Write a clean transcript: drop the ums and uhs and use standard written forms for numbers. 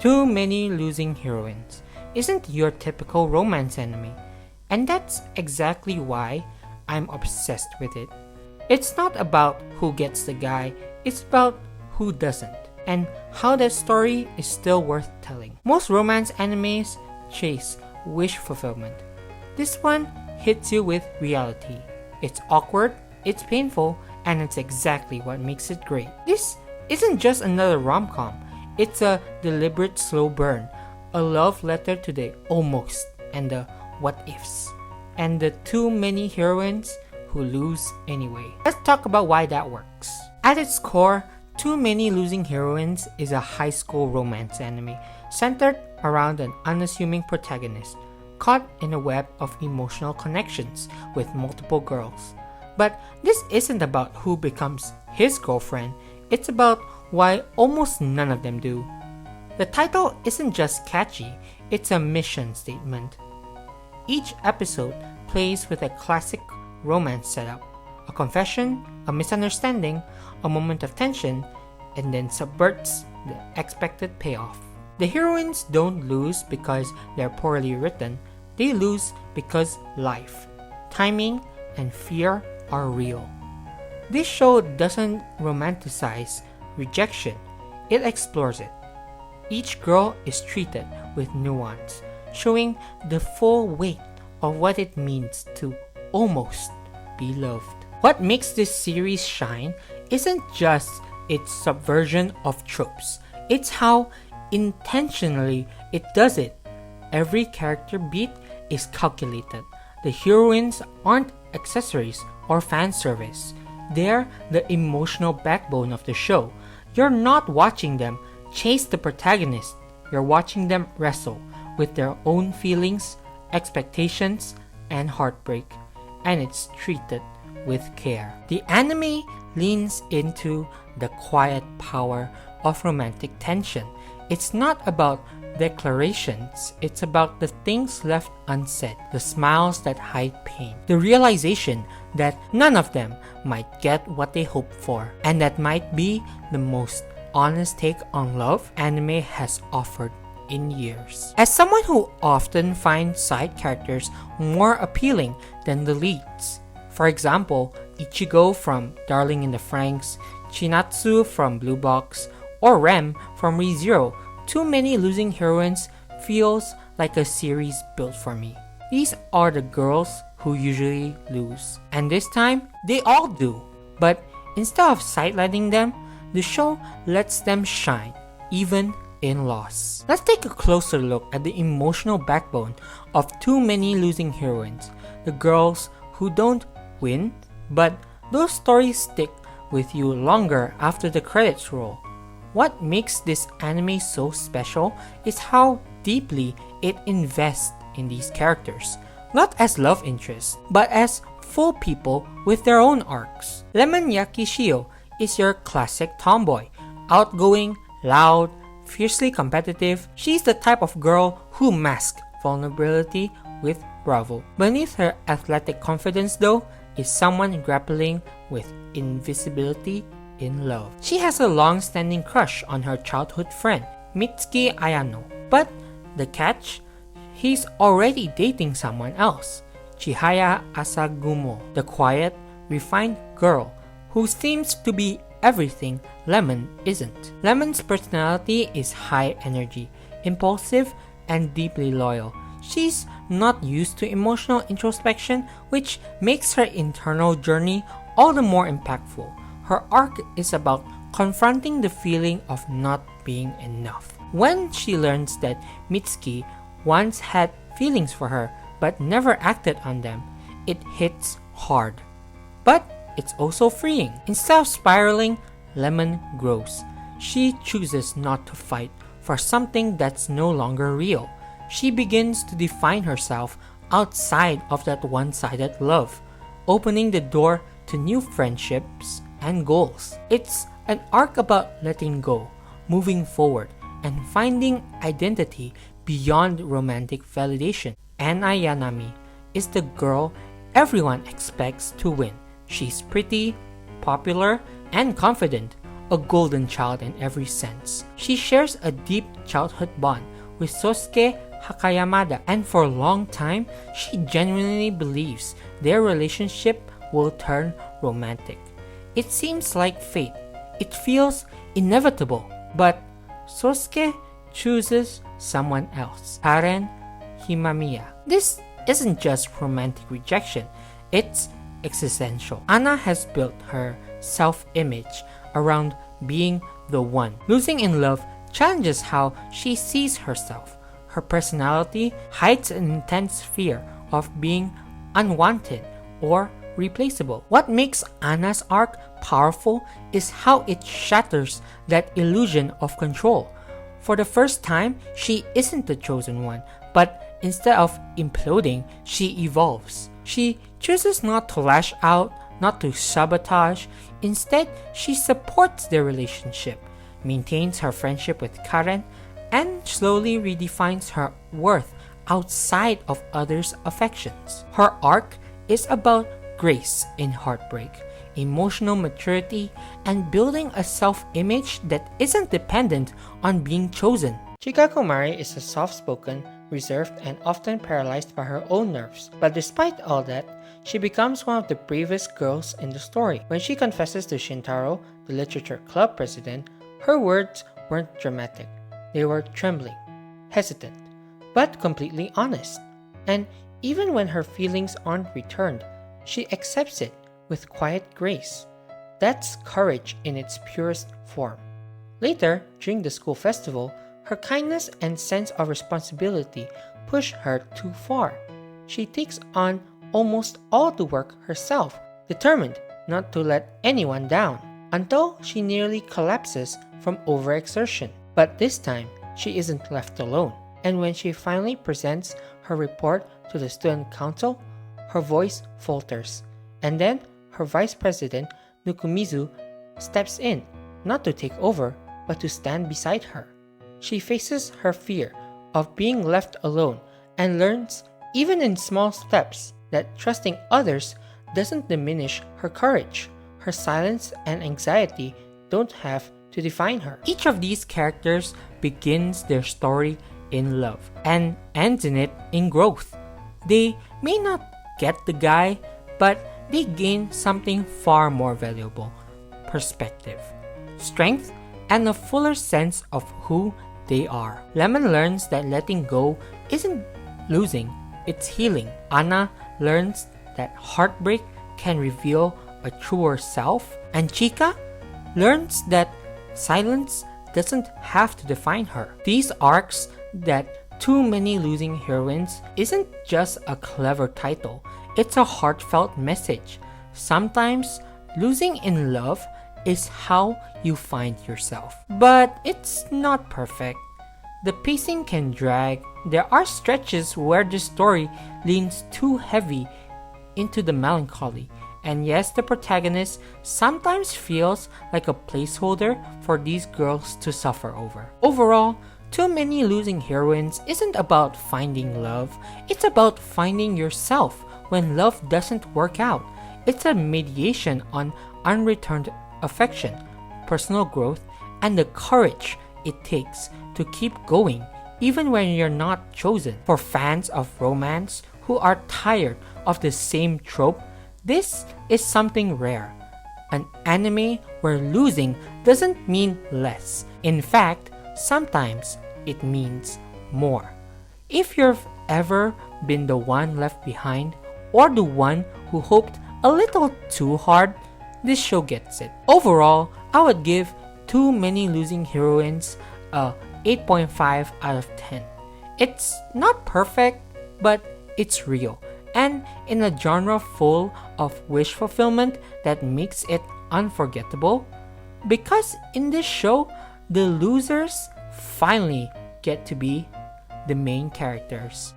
Too Many Losing Heroines isn't your typical romance anime, and that's exactly why I'm obsessed with it. It's not about who gets the guy, it's about who doesn't, and how that story is still worth telling. Most romance animes chase wish fulfillment. This one hits you with reality. It's awkward, it's painful, and it's exactly what makes it great. This isn't just another rom-com, it's a deliberate slow burn, a love letter to the almost and the what ifs, and the too many heroines who lose anyway. Let's talk about why that works. At its core, Too Many Losing Heroines is a high school romance anime centered around an unassuming protagonist caught in a web of emotional connections with multiple girls. But this isn't about who becomes his girlfriend, it's about why almost none of them do. The title isn't just catchy, it's a mission statement. Each episode plays with a classic romance setup, a confession, a misunderstanding, a moment of tension, and then subverts the expected payoff. The heroines don't lose because they're poorly written, they lose because life, timing, and fear are real. This show doesn't romanticize rejection, it explores it. Each girl is treated with nuance, showing the full weight of what it means to almost be loved. What makes this series shine isn't just its subversion of tropes, it's how intentionally it does it. Every character beat is calculated. The heroines aren't accessories or fan service. They're the emotional backbone of the show. You're not watching them chase the protagonist. You're watching them wrestle with their own feelings, expectations, and heartbreak. And it's treated with care. The anime leans into the quiet power of romantic tension. It's not about declarations, it's about the things left unsaid, the smiles that hide pain, the realization that none of them might get what they hoped for, and that might be the most honest take on love anime has offered in years. As someone who often finds side characters more appealing than the leads, for example, Ichigo from Darling in the Franxx, Chinatsu from Blue Box, or Rem from ReZero, Too Many Losing Heroines feels like a series built for me. These are the girls who usually lose, and this time, they all do. But instead of sidelining them, the show lets them shine, even in loss. Let's take a closer look at the emotional backbone of Too Many Losing Heroines, the girls who don't win, but those stories stick with you longer after the credits roll. What makes this anime so special is how deeply it invests in these characters, not as love interests, but as full people with their own arcs. Lemon Yakishio is your classic tomboy, outgoing, loud, fiercely competitive. She's the type of girl who masks vulnerability with bravado. Beneath her athletic confidence though, is someone grappling with invisibility in love. She has a long-standing crush on her childhood friend, Mitsuki Ayano. But the catch? He's already dating someone else, Chihaya Asagumo, the quiet, refined girl who seems to be everything Lemon isn't. Lemon's personality is high energy, impulsive, and deeply loyal. She's not used to emotional introspection, which makes her internal journey all the more impactful. Her arc is about confronting the feeling of not being enough. When she learns that Mitsuki once had feelings for her but never acted on them, it hits hard. But it's also freeing. Instead of spiraling, Lemon grows. She chooses not to fight for something that's no longer real. She begins to define herself outside of that one-sided love, opening the door to new friendships and goals. It's an arc about letting go, moving forward, and finding identity beyond romantic validation. Anna Yanami is the girl everyone expects to win. She's pretty, popular, and confident, a golden child in every sense. She shares a deep childhood bond with Sosuke Hakayamada, and for a long time, she genuinely believes their relationship will turn romantic. It seems like fate. It feels inevitable, but Sosuke chooses someone else, Karen Himamiya. This isn't just romantic rejection, it's existential. Anna has built her self-image around being the one. Losing in love challenges how she sees herself. Her personality hides an intense fear of being unwanted or replaceable. What makes Anna's arc powerful is how it shatters that illusion of control. For the first time, she isn't the chosen one, but instead of imploding, she evolves. She chooses not to lash out, not to sabotage. Instead, she supports their relationship, maintains her friendship with Karen, and slowly redefines her worth outside of others' affections. Her arc is about grace in heartbreak, emotional maturity, and building a self-image that isn't dependent on being chosen. Chika Komari is a soft-spoken, reserved, and often paralyzed by her own nerves. But despite all that, she becomes one of the bravest girls in the story. When she confesses to Shintaro, the literature club president, her words weren't dramatic. They were trembling, hesitant, but completely honest. And even when her feelings aren't returned, she accepts it with quiet grace. That's courage in its purest form. Later, during the school festival, her kindness and sense of responsibility push her too far. She takes on almost all the work herself, determined not to let anyone down, until she nearly collapses from overexertion. But this time, she isn't left alone. And when she finally presents her report to the student council, her voice falters. And then, her vice president, Nukumizu, steps in, not to take over, but to stand beside her. She faces her fear of being left alone and learns, even in small steps, that trusting others doesn't diminish her courage. Her silence and anxiety don't have to define her. Each of these characters begins their story in love and ends in it in growth. They may not get the guy, but they gain something far more valuable: perspective, strength, and a fuller sense of who they are. Lemon learns that letting go isn't losing, it's healing. Anna learns that heartbreak can reveal a truer self, and Chika learns that silence doesn't have to define her. These arcs, that Too Many Losing Heroines, isn't just a clever title, it's a heartfelt message. Sometimes losing in love is how you find yourself. But it's not perfect. The pacing can drag. There are stretches where the story leans too heavy into the melancholy. And yes, the protagonist sometimes feels like a placeholder for these girls to suffer over. Overall, Too Many Losing Heroines isn't about finding love. It's about finding yourself when love doesn't work out. It's a mediation on unreturned affection, personal growth, and the courage it takes to keep going even when you're not chosen. For fans of romance who are tired of the same trope, this is something rare. An anime where losing doesn't mean less. In fact, sometimes it means more. If you've ever been the one left behind or the one who hoped a little too hard, this show gets it. Overall, I would give Too Many Losing Heroines a 8.5 out of 10. It's not perfect, but it's real. And in a genre full of wish fulfillment that makes it unforgettable, because in this show, the losers finally get to be the main characters.